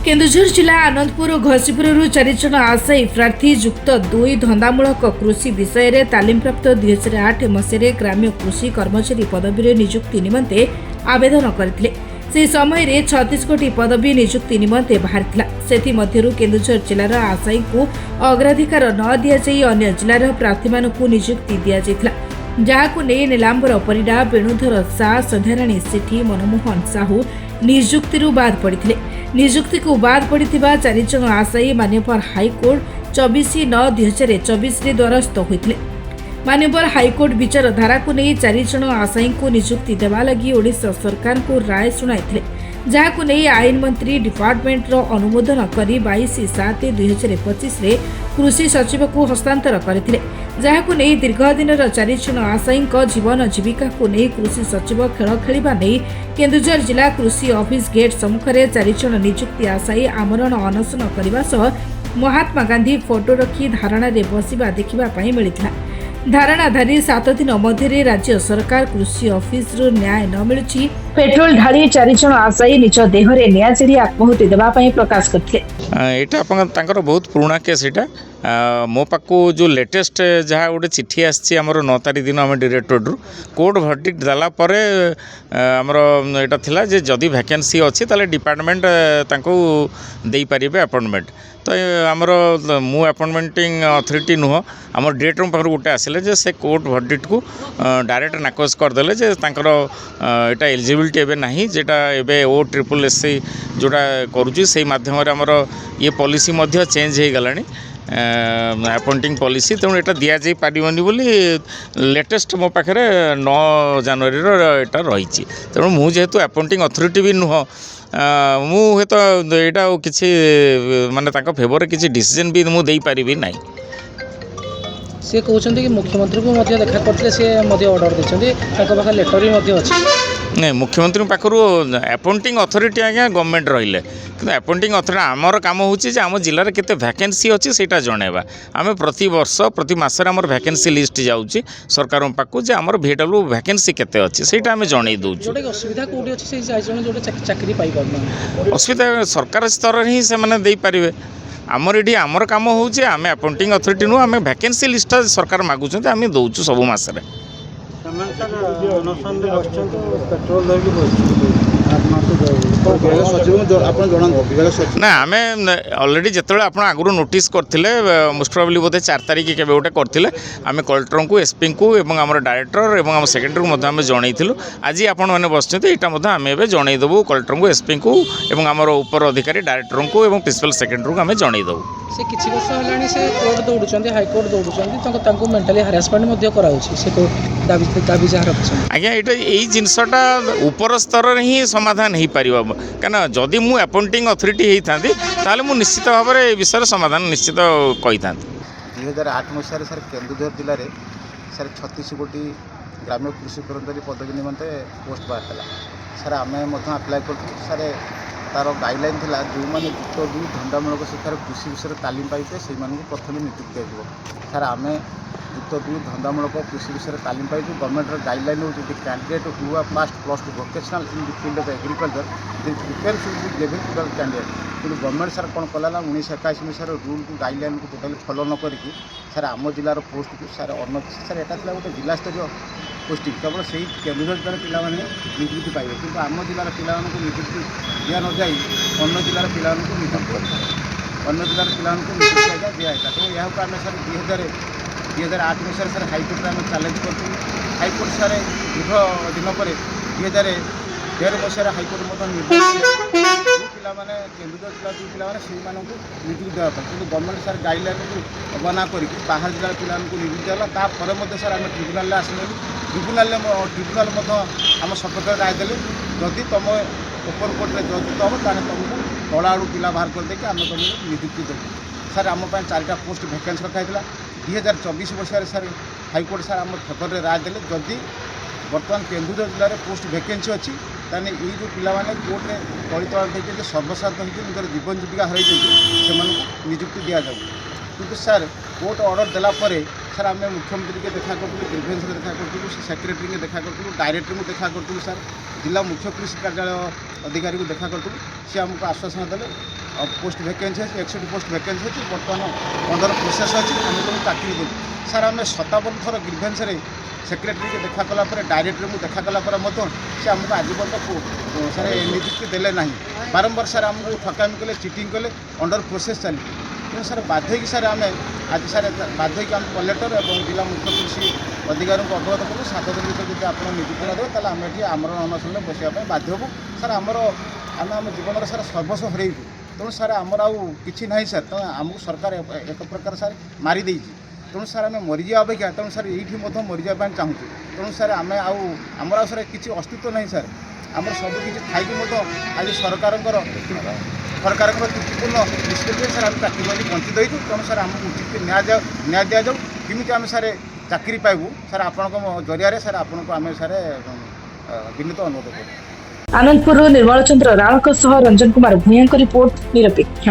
केन्दुझर जिला आनंदपुर और घसीपुर 4 जन आशायी प्रार्थी युक्त 2 धंदामूलक कृषि विषय में तालीम प्राप्त 2008 मसीह ग्राम्य कृषि कर्मचारी पदवी नियुक्ति निमंते आवेदन करथिले। से समय रे 36 कोटी पदवी नियुक्ति निमंते बाहरिथिला। सेथि मध्यरु केन्दुझर जिलार आशायी को अग्राधिकार न दिया जाई अन्य जिलार प्रार्थी मानकु नियुक्ति दिया जायथिला। जहाकु नै नीलांबर परिडा, वेणुधर सा, संध्याराणी सेठी, मनमोहन साहू नियुक्ति बाद पड़ते। नियुक्ति को बाद पड़ा 4 जन आशायी मान्यवर हाइकोर्ट 24/9/2024 द्वारस्थ होते। मान्यवर हाइकोर्ट विचार धारा को नहीं 4 जन आशायी को नियुक्ति देवा लगी ओडिशा सरकार को राय शुणाई, जहां नहीं आईन मंत्री डिपार्टमेंट अनुमोदन कर 22/7/2025 कृषि सचिव को हस्तांतर करथिले। जहां नहीं दीर्घ दिन 4 जन आशायी जीवन जीविका को नहीं कृषि सचिव खेल खेलिबा नहीं केन्दुझर जिला कृषि ऑफिस गेट सम्मुख में 4 जन नियुक्ति आशायी आमरण अनशन करने सह महात्मा गांधी फोटो रखी धारणा रे बसिबा देखिबा पई मिलिथिला। धारणाधारी 7 दिन मध्य राज्य सरकार कृषि ऑफिस न्याय न मिलुछि पेट्रोल ढाली 4 जन आशायी निज देहरे निया चढ़ी आत्माहुति देबा पई प्रकाश करथिले। एटा तांकर बहुत पुराना केस एटा मो पाखु जो लेटेस्ट जहाँ गोटे चिठी आसी आमर 9 तारिख दिन आम डायरेक्टोरेट कोर्ट भर्डिक्ट देला परे आमर एटा थिला जे जदि वैकेंसी अच्छी ताले डिपार्टमेंट तांको देई परिबे अपॉइंटमेंट। तो आमर मु अपॉइंटमेंटिंग अथॉरिटी नुह आमर डेट रूम पाखर गोटे आसिले जे से कोर्ट भर्डिक्ट को डायरेक्ट नाकोज करदेले जे तांकर एटा एलिजिबिलिटी एबे नाही जेटा एबे OSSC जोटा करूची से माध्यम रे आमर ये पॉलिसी मध्य चेंज हो गलानी अपॉइंटिंग पॉलिसी। तेणु यहाँ दि जा पारबनी बोली लेटेस्ट मो पाखे 9 जनवरी एटा रही। तेणु मु जेहेतु अपॉइंटिंग अथॉरिटी भी नुह मु तो यहाँ किसी माने फेवर किसी डिसीजन भी मु दे पारिबी नहीं। से कहते कि मुख्यमंत्री को देखा करते से ऑर्डर देते पाखे लेटर भी अच्छी नहीं मुख्यमंत्री पाखर अपॉइंटिंग अथॉरिटी आज्ञा गवर्नमेंट रहिले कि अपॉइंटिंग अथॉरिटी आमर काम होची जे आम जिले में केते वैकेंसी अच्छी सेटा जनइबा। आम प्रति वर्ष प्रति मासरे आमर वैकेंसी लिस्ट जाऊँगी सरकार पाखु जे आमर VW वैकेंसी केते अच्छी सेटा आम जणई दउछु। असुविधा कोठी अछि से जायजन जोटे चाकरी पाई पारना असुविधा सरकार स्तर ही से माने देई परिबे। आमर एठी आमर काम होची आम अपॉइंटिंग अथॉरिटी नु आम वैकेंसी लिस्ट सरकार मागुछन आम दउछु सब मासरे। ना आम अलरेडी जिते आप आगु नोटिस करते मोस्ट प्रोबेबली बोधे 4 तारिख के गोटे करते आम कलेक्टर को SP को आम डायरेक्टर और आम सेक्रेटरी को आम जनईलु। आज आपण मैंने बसते यहाँ आम जनईदेवु कलेक्टर को SP को आम उपर अधिकारी डायरेक्टर को और प्रिंसिपल सेक्रेटरी को आम जनईदेवु। से किछि वर्ष होलानी से कोर्ट दौड़ुचंदी हाईकोर्ट दौड़ुचंदी तांको मेंटली हरासमेंट मध्ये कराउछि से कोर्ट दाबी जहाँ रखछन आज्ञा यही जिनसटा ऊपर स्तर ही समाधान हो पार क्या जदि मु अपॉइंटिंग अथॉरिटी होता ताले मु निश्चित भाव में विषय समाधान निश्चित कही था। 2008 मसीह सर केन्दुझर जिले में सर 36 कोटी ग्राम्य कृषि कर्मचारी पदवी निमंते पोस्ट बाहर सर आम आप्लाय कर सर तार गाइडलाइन थिला जो मैंने युक्त 2 धंदामूलक शिक्षार कृषि विषय तालीम पाइबे से प्रथम नियुक्ति दिया सर आम युक्त 2 धंदामूलक कृषि विषय तालीम पाइबू। गवर्नमेंट गाइडलाइन हो candidate who have passed +2 vocational in the field of agriculture they prepare should be given to the candidate. कि गवर्नमेंट सर कौन कला 1981 मसीहार रूल को गाइडलाइन को टोटाली फॉलो न करके सर आम जिलार पोस्ट को सर अन्न सर यहाँ गोटे जिला स्तरीय पोस्टिंग केवल से केन्दुझर जिले पे नियुक्ति पाइबे कि आम जिलार पे नियुक्ति दिया न जाए अन्य जिलार पे नियुक्ति अन्य जिलार पे नियुक्ति आज्ञा दिखाई। तो यहाँ को आम सर 2008 मसीह सर हाइकोर्ट में चैलेंज कर हाइकोर्ट सर दीर्घ दिन पर 2013 मसीह हाइकोर्ट निर्देश पाने केन्दुझर जिला जो पाने से नियुक्ति देवाई कि गवर्नमेंट सर गाइडलाइन को अवहेलना करके बाहर जिलार पे नियुक्ति देला तापर सर आम ट्रिब्यूनाल आसने ट्रिब्यूनाल आम सपक्ष राय देले जदि तुम ओपन कोर्ट में जज हम तुमको तला आड़ू पिला बाहर करदे आम तुमको नियुक्ति देवु। सर आम 4टा पोस्ट वैकेंसी रखाई 2024 मसीह सर हाइकोर्ट सर आम फेवर राय देले जदि बर्तमान केन्दुझर जिले में पोस्ट वैकेंसी अच्छी ताने ये जो पिलाने कोर्ट में तलितला देखिए सर्वसाधारण होकर निजर जीवन जीविका हर से नियुक्ति दि जाऊ। किंतु सर कोर्ट ऑर्डर देला परे सर आम मुख्यमंत्री के देखा करूँ ग्रीवेंस देखा करूँ सेक्रेटरी के देखा करूँ डायरेक्टर को देखा करूँ सर जिला मुख्य कृषि कार्यालय अधिकारी को देखा करूँ सी आमको आश्वासन देते पोस्ट वैकेंसी अच्छी 61 पोस्ट वैकेंसी अच्छी बर्तमान अंडर प्रोसेस अच्छी आम लोग चाकरी देव सार आम 57 थर ग्रीभेन्स सेक्रेटरी के देखा कलापर डायरेक्टर को देखा कलापर से आमको आज पर्यटन सारे नियुक्ति देले ना बारंबार सार आमको ठकामी कले चिटिंग कले अंडर प्रोसेस चली तेणु सार बाध्य की सार आम आज सार बाध्य की आम कलेक्टर और जिला मुख्य कृषि अधिकारी को अवगत करूँ 7 दिन भर जब आप नियुक्ति देवे ताल आम ये आमर अनशन बसवाई बाध्य हूँ सार आमर आम आम जीवन सार सर्वस्व हरइबू तेणु सार आमर आउ कि ना सार तेणु आमको सरकार एक प्रकार सार मारिदे तेणु सार आम मरीजा अपेक्षा तेणु सार ये मरीजा चाहूँ तेणु सार आम आमर सार किसी अस्तित्व नहीं सार आम सबकि खाई आज सरकार त्रुटिपूर्ण निष्पत्ति सार आम चाकरी वंचित होती तेणु सार आमको उचित न्याय दि जाऊ केमी आम सार चाकरी पाइबू सार आपण जरिया सार आपन को आम सार विनीत अनुरोध करूँ। आनंदपुर निर्मल चंद्र राणक रंजन कुमार भूया रिपोर्ट निरपेक्ष।